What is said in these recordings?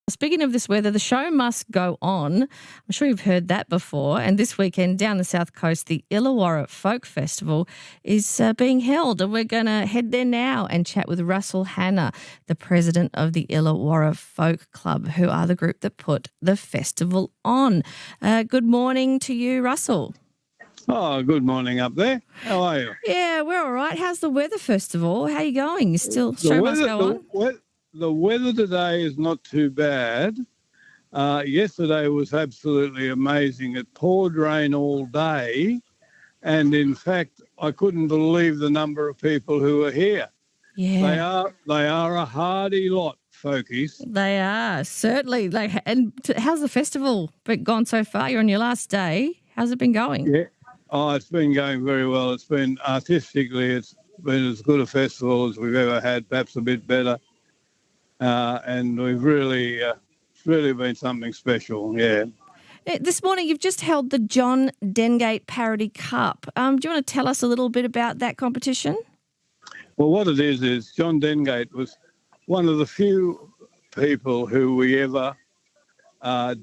Speaking of this weather, the show must go on. I'm sure you've heard that before. And this weekend down the South Coast, the Illawarra Folk Festival is being held. And we're going to head there now and chat with Russ Hannah, the president of the Illawarra Folk Club, who are the group that put the festival on. Good morning to you, Russell. Oh, good morning up there. How are you? Yeah, we're all right. How's the weather, first of all? How are you going? You still show must go on? The weather today is not too bad. Yesterday was absolutely amazing. It poured rain all day, and in fact, I couldn't believe the number of people who are here. Yeah, They are a hardy lot, folkies. they are certainly. How's the festival gone so far? You're on your last day. How's it been going? Yeah. Oh, it's been going very well. It's been artistically, it's been as good a festival as we've ever had, perhaps a bit better. And we've really, it's really been something special, yeah. This morning you've just held the John Dengate Parody Cup. Do you want to tell us a little bit about that competition? Well, what it is John Dengate was one of the few people who we ever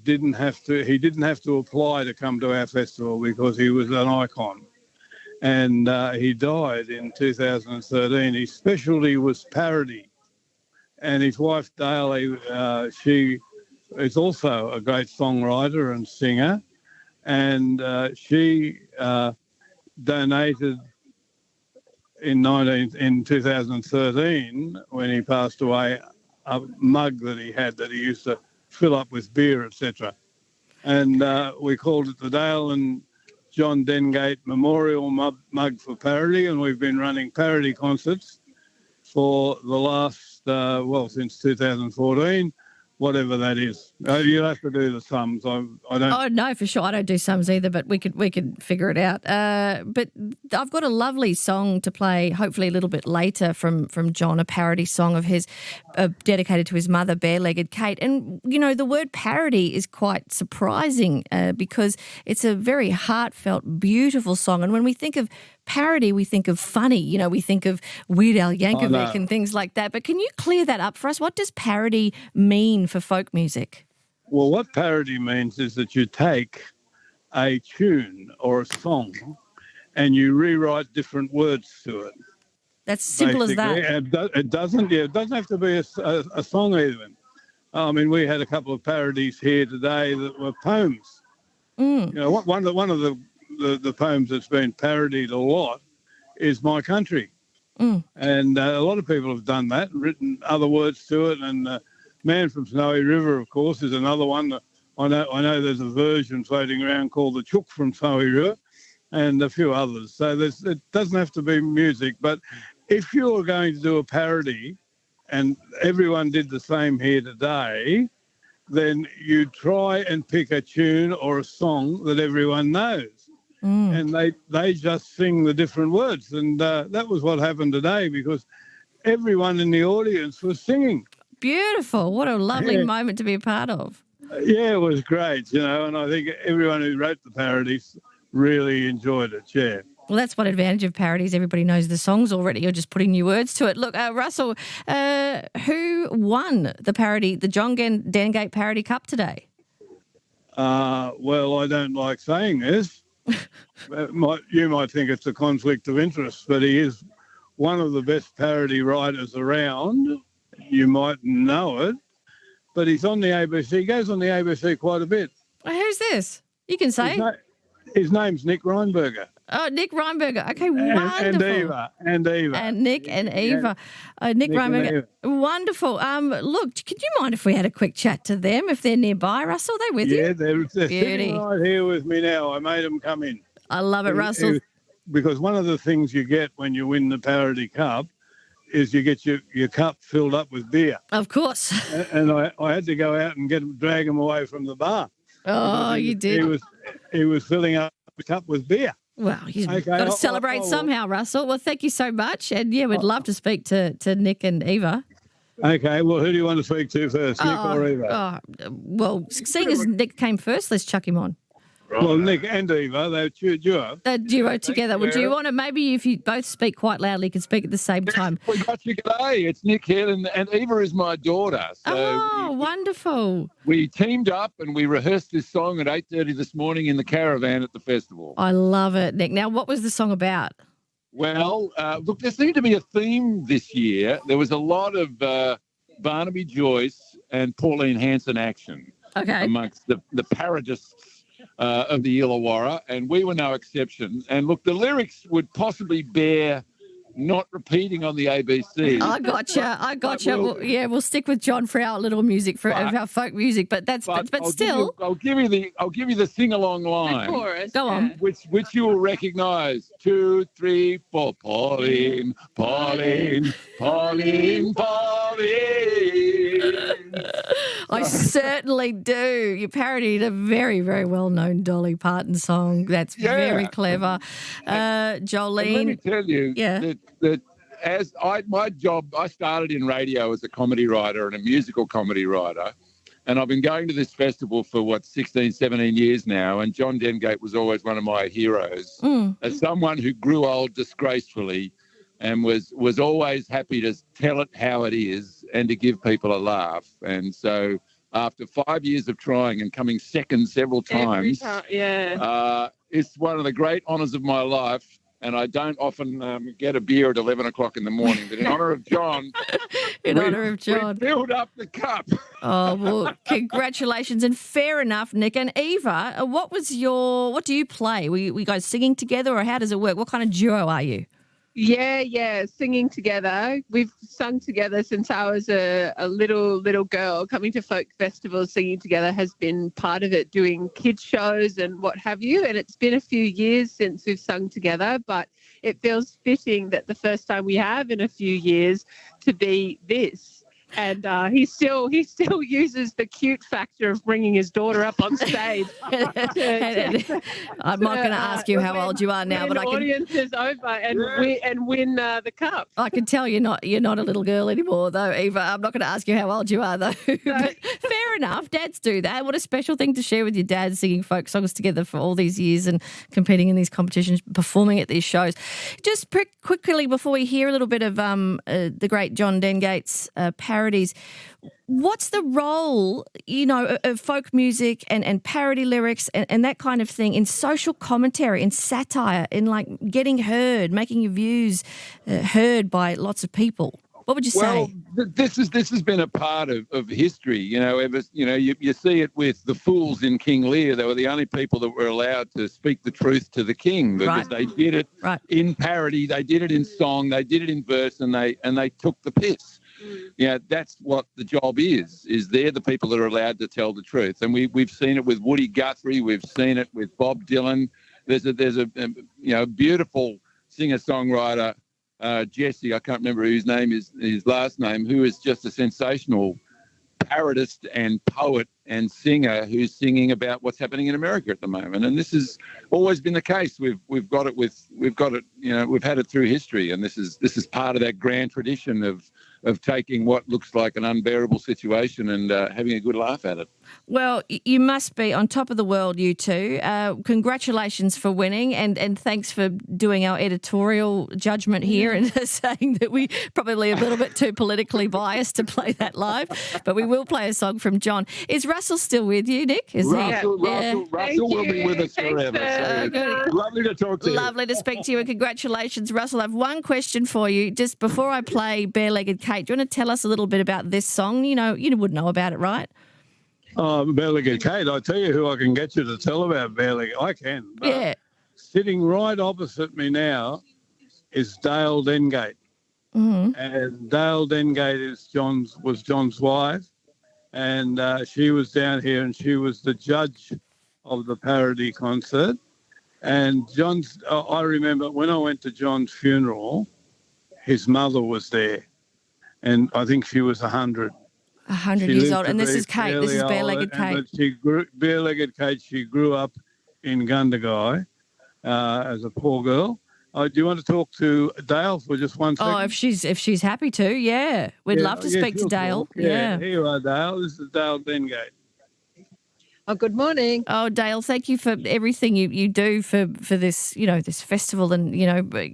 didn't have to apply to come to our festival because he was an icon. And he died in 2013. His specialty was parody. And his wife, Daly, she is also a great songwriter and singer. And she donated in 2013, when he passed away, a mug that he had that he used to fill up with beer, etc. And we called it the Dale and John Dengate Memorial Mug for Parody. And we've been running parody concerts for the last, since 2014, whatever that is. You'll have to do the sums. I don't. Oh no, for sure. I don't do sums either, but we could figure it out. But I've got a lovely song to play, hopefully a little bit later from John, a parody song of his dedicated to his mother, bare-legged Kate. And you know, the word parody is quite surprising because it's a very heartfelt, beautiful song. And when we think of parody, we think of funny. You know, we think of Weird Al Yankovic and things like that. But can you clear that up for us? What does parody mean for folk music? Well, what parody means is that you take a tune or a song and you rewrite different words to it. That's simple as that. It doesn't have to be a song even. I mean, we had a couple of parodies here today that were poems. You know, one of the poems that's been parodied a lot is My Country. And a lot of people have done that and written other words to it. And Man from Snowy River, of course, is another one. I know there's a version floating around called The Chook from Snowy River and a few others. So it doesn't have to be music. But if you're going to do a parody, and everyone did the same here today, then you try and pick a tune or a song that everyone knows. And they just sing the different words. And that was what happened today because everyone in the audience was singing. Beautiful. What a lovely moment to be a part of. Yeah, it was great, you know, and I think everyone who wrote the parodies really enjoyed it, yeah. Well, that's one advantage of parodies. Everybody knows the songs already. You're just putting new words to it. Look, Russell, who won the John Dengate Parody Cup today? Well, I don't like saying this. You might think it's a conflict of interest, but he is one of the best parody writers around. You might know it, but he's on the ABC. He goes on the ABC quite a bit. Who's this? You can say. His name's Nick Rheinberger. Oh, Nick Rheinberger. Okay, wonderful. And Eva. And Nick and Eva. Nick Rheinberger. Wonderful. Look, could you mind if we had a quick chat to them if they're nearby, Russell? Are they with you? Yeah, they're sitting right here with me now. I made them come in. I love it, Russell. Because one of the things you get when you win the Parody Cup is you get your cup filled up with beer. Of course. And I had to go out and drag him away from the bar. Oh, you did. He was filling up the cup with beer. Well, you've got to celebrate somehow, Russell. Well, thank you so much. And, yeah, we'd love to speak to Nick and Eva. Okay, well, who do you want to speak to first, Nick or Eva? Well, seeing as Nick came first, let's chuck him on. Well, Nick and Eva, they're duo. The duo together. Would you want to, maybe if you both speak quite loudly, you can speak at the same time? We got you. G'day. It's Nick here, and Eva is my daughter. So wonderful. We teamed up and we rehearsed this song at 8:30 this morning in the caravan at the festival. I love it, Nick. Now, what was the song about? Well, look, there seemed to be a theme this year. There was a lot of Barnaby Joyce and Pauline Hanson action amongst the parodists of the Illawarra, and we were no exception. And look, the lyrics would possibly bear not repeating on the ABC. I gotcha. We'll stick with John for our little music of our folk music, but still, I'll give you the sing along line. The chorus, go on. Which you will recognise. 2, 3, 4. Pauline, Pauline, Pauline, Pauline. I certainly do. You parodied a very, very well-known Dolly Parton song. That's very clever. Jolene. And let me tell you that my job, I started in radio as a comedy writer and a musical comedy writer, and I've been going to this festival for, 16, 17 years now, and John Dengate was always one of my heroes. As someone who grew old disgracefully and was always happy to tell it how it is and to give people a laugh. And so after 5 years of trying and coming second several times, it's one of the great honours of my life. And I don't often get a beer at 11 o'clock in the morning, but in honour of John, we filled up the cup. Oh, well, congratulations. And fair enough, Nick. And Eva, what do you play? Were you guys singing together, or how does it work? What kind of duo are you? Yeah, singing together. We've sung together since I was a little girl. Coming to folk festivals, singing together has been part of it, doing kids shows and what have you. And it's been a few years since we've sung together, but it feels fitting that the first time we have in a few years to be this. And he still uses the cute factor of bringing his daughter up on stage. I'm not going to ask you how old you are now, but I can. The audience is over and win the cup. I can tell you're not a little girl anymore, though, Eva. I'm not going to ask you how old you are, though. But fair enough. Dads do that. What a special thing to share with your dad, singing folk songs together for all these years and competing in these competitions, performing at these shows. Just quickly before we hear a little bit of the great John Dengate's parodies, what's the role, of folk music and parody lyrics and that kind of thing in social commentary, in satire, in like getting heard, making your views heard by lots of people? What would you say? Well, this has been a part of history. You see it with the fools in King Lear. They were the only people that were allowed to speak the truth to the king because they did it in parody, they did it in song, they did it in verse, and they took the piss. That's what the job is they're the people that are allowed to tell the truth. And we've seen it with Woody Guthrie, we've seen it with Bob Dylan. There's a beautiful singer-songwriter, Jesse, I can't remember his last name, who is just a sensational parodist and poet and singer who's singing about what's happening in America at the moment. And this has always been the case. We've had it through history, and this is part of that grand tradition of taking what looks like an unbearable situation and having a good laugh at it. Well, you must be on top of the world, you two. Congratulations for winning, and thanks for doing our editorial judgment here and saying that we probably a little bit too politically biased to play that live. But we will play a song from John. Is Russell still with you, Nick? Russell will be with us forever. So lovely to talk to you. Lovely to speak to you, and congratulations, Russell. I have one question for you. Just before I play Bare-Legged Kate, do you want to tell us a little bit about this song? You would know about it, right? Bare-Legged Kate, I tell you who I can get you to tell about Bare-Legged. I can. Sitting right opposite me now is Dale Dengate. Mm-hmm. And Dale Dengate was John's wife, and she was down here, and she was the judge of the parody concert. And I remember when I went to John's funeral, his mother was there, and I think she was 100. 100 years old, and this is Kate. This is Bare-Legged Kate. Bare-Legged Kate. She grew up in Gundagai as a poor girl. Do you want to talk to Dale for just 1 second? Oh, if she's happy to, we'd love to speak to Dale. Yeah, here you are, Dale. This is Dale Dengate. Oh, good morning. Oh, Dale, thank you for everything you do for this, this festival and,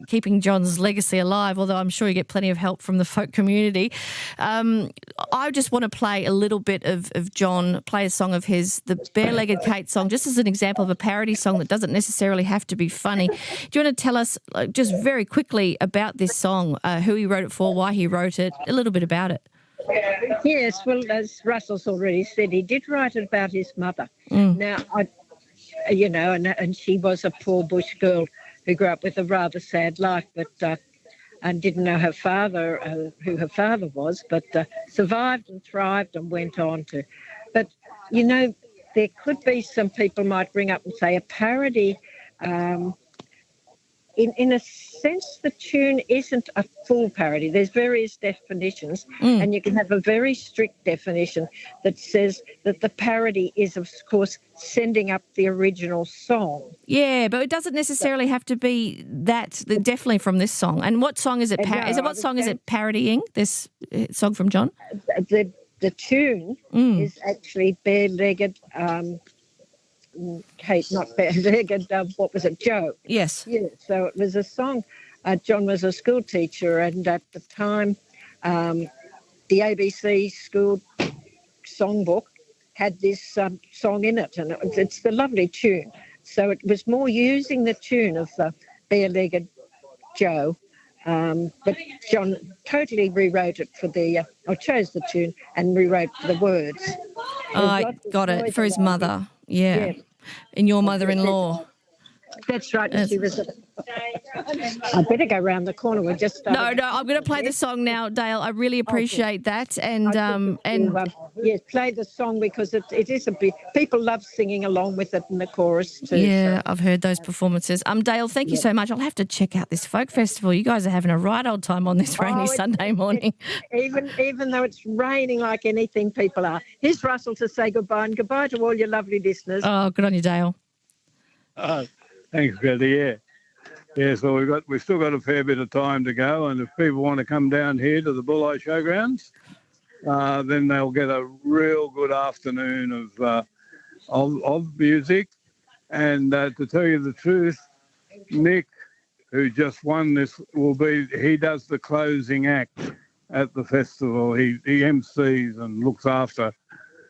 keeping John's legacy alive, although I'm sure you get plenty of help from the folk community. I just want to play a little bit of John, play a song of his, the Bare-Legged Kate song, just as an example of a parody song that doesn't necessarily have to be funny. Do you want to tell us just very quickly about this song, who he wrote it for, why he wrote it, a little bit about it? Yes, well, as Russell's already said, he did write it about his mother. Now, and she was a poor bush girl who grew up with a rather sad life, but and didn't know her father, who her father was, but survived and thrived and went on to. But, there could be some people might bring up and say a parody. In a sense, the tune isn't a full parody. There's various definitions, and you can have a very strict definition that says that the parody is, of course, sending up the original song. Yeah, but it doesn't necessarily have to be that, definitely from this song. And what song is it? What song is it parodying, this song from John? The tune is actually Bare-Legged... Kate, not Bare-Legged, what was it, Joe? Yes. Yeah, so it was a song. John was a school teacher, and at the time, the ABC school songbook had this song in it, and it's a lovely tune. So it was more using the tune of Bare-Legged Joe, but John totally rewrote it or chose the tune and rewrote the words. I got it, for his mother. Yeah. And your mother-in-law. That's right. She was. I better go round the corner. We're just. No, I'm going to play the song now, Dale. I really appreciate that, and yes, play the song because it is a bit. People love singing along with it in the chorus too. Yeah, so. I've heard those performances. Dale, thank you so much. I'll have to check out this folk festival. You guys are having a right old time on this rainy Sunday morning. Even though it's raining like anything, people are. Here's Russell to say goodbye, and goodbye to all your lovely listeners. Oh, good on you, Dale. Thanks, Greta. Yeah. So we've still got a fair bit of time to go, and if people want to come down here to the Bulleye Showgrounds, then they'll get a real good afternoon of music. And to tell you the truth, Nick, who just won this, he does the closing act at the festival. He MCs and looks after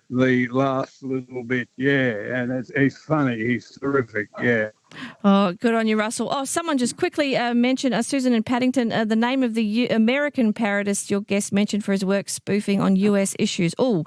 the last little bit, and he's funny. He's terrific, Oh, good on you, Russell. Oh, someone just quickly mentioned, Susan in Paddington, the name of the American parodist your guest mentioned for his work spoofing on US issues. Oh,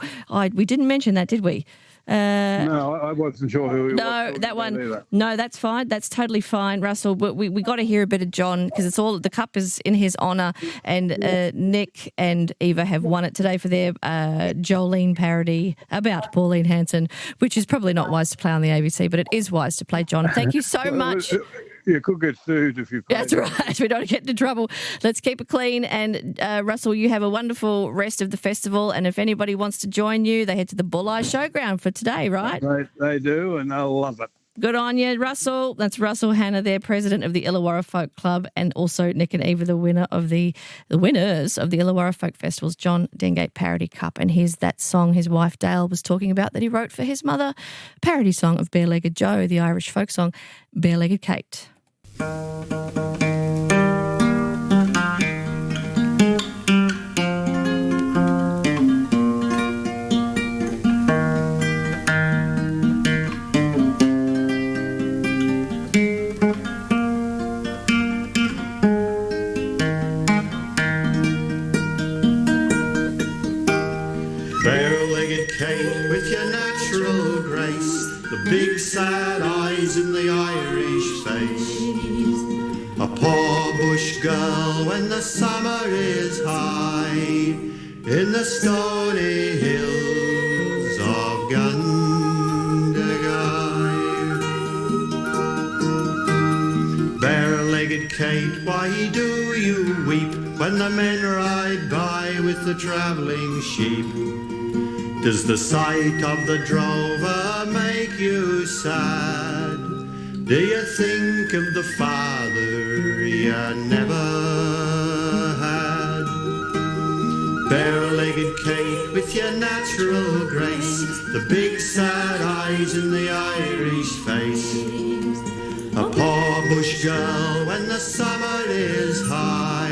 we didn't mention that, did we? No, I wasn't sure who he was. No, that one. Either. No, that's fine. That's totally fine, Russell. But we got to hear a bit of John because the cup is in his honour, and Nick and Eva have won it today for their Jolene parody about Pauline Hanson, which is probably not wise to play on the ABC, but it is wise to play John. Thank you so much. You could get sued if you play. That's right. We don't get into trouble. Let's keep it clean. And Russell, you have a wonderful rest of the festival. And if anybody wants to join you, they head to the Bulleye Showground for today, right? They do, and they'll love it. Good on you, Russell. That's Russell Hannah there, president of the Illawarra Folk Club, and also Nick and Eva, the winners of the Illawarra Folk Festival's John Dengate Parody Cup. And here's that song his wife Dale was talking about that he wrote for his mother, parody song of Bare-Legged Joe, the Irish folk song Bare-Legged Kate. Bare-legged Kate with your natural grace, the big sad eyes in the Irish face. A poor bush girl when the summer is high in the stony hills of Gundagai. Bare-legged Kate, why do you weep when the men ride by with the travelling sheep? Does the sight of the drover make you sad? Do you think of the father you never had? Bare-legged Kate with your natural grace, the big sad eyes in the Irish face. A poor bush girl when the summer is high,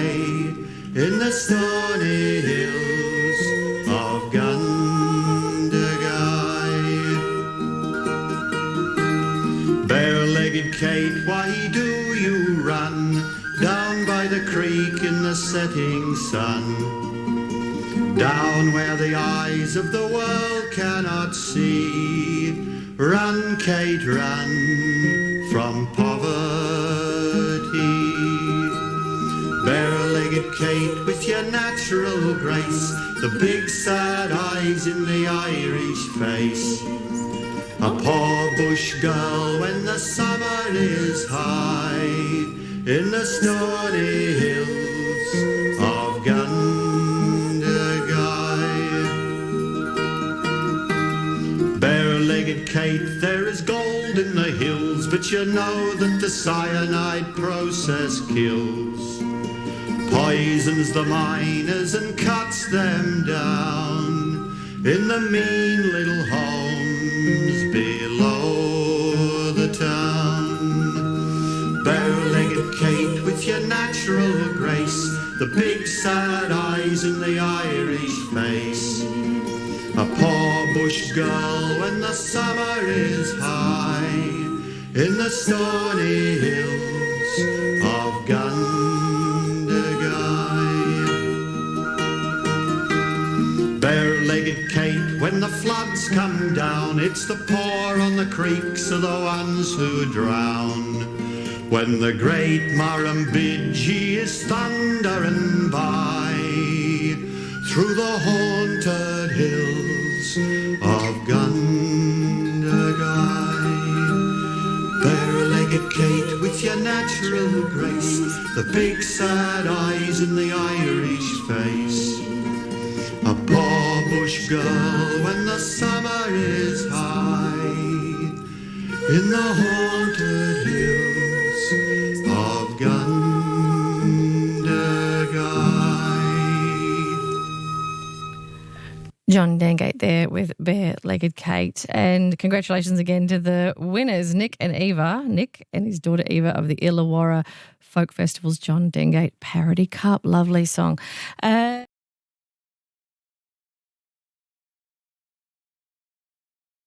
in the stony hills of Gundagai. Bare-legged Kate, why do you run down by the creek in the setting sun? Down where the eyes of the world cannot see. Run, Kate, run from poverty. Bare-legged Kate with your natural grace, the big sad eyes in the Irish face. A poor bush girl when the summer is high, in the stony hills of Gundagai. Bare-legged Kate, there is gold in the hills, but you know that the cyanide process kills. Poisons the miners and cuts them down in the mean little homes below the town. Bare-legged Kate with your natural grace, the big sad eyes in the Irish face. A poor bush girl when the summer is high, in the stony hills of Gundagai. Bare-legged Kate, when the floods come down, it's the poor on the creeks are the ones who drown. When the great Murrumbidgee is thundering by, through the haunted hills of Gundagai. Bare-legged Kate with your natural grace, the big sad eyes in the Irish face. A poor bush girl when the summer is high, in the haunted hills of Gundagai. John Dengate there with Bare-legged Kate. And congratulations again to the winners, Nick and his daughter Eva of the Illawarra Folk Festival's John Dengate Parody Cup. Lovely song.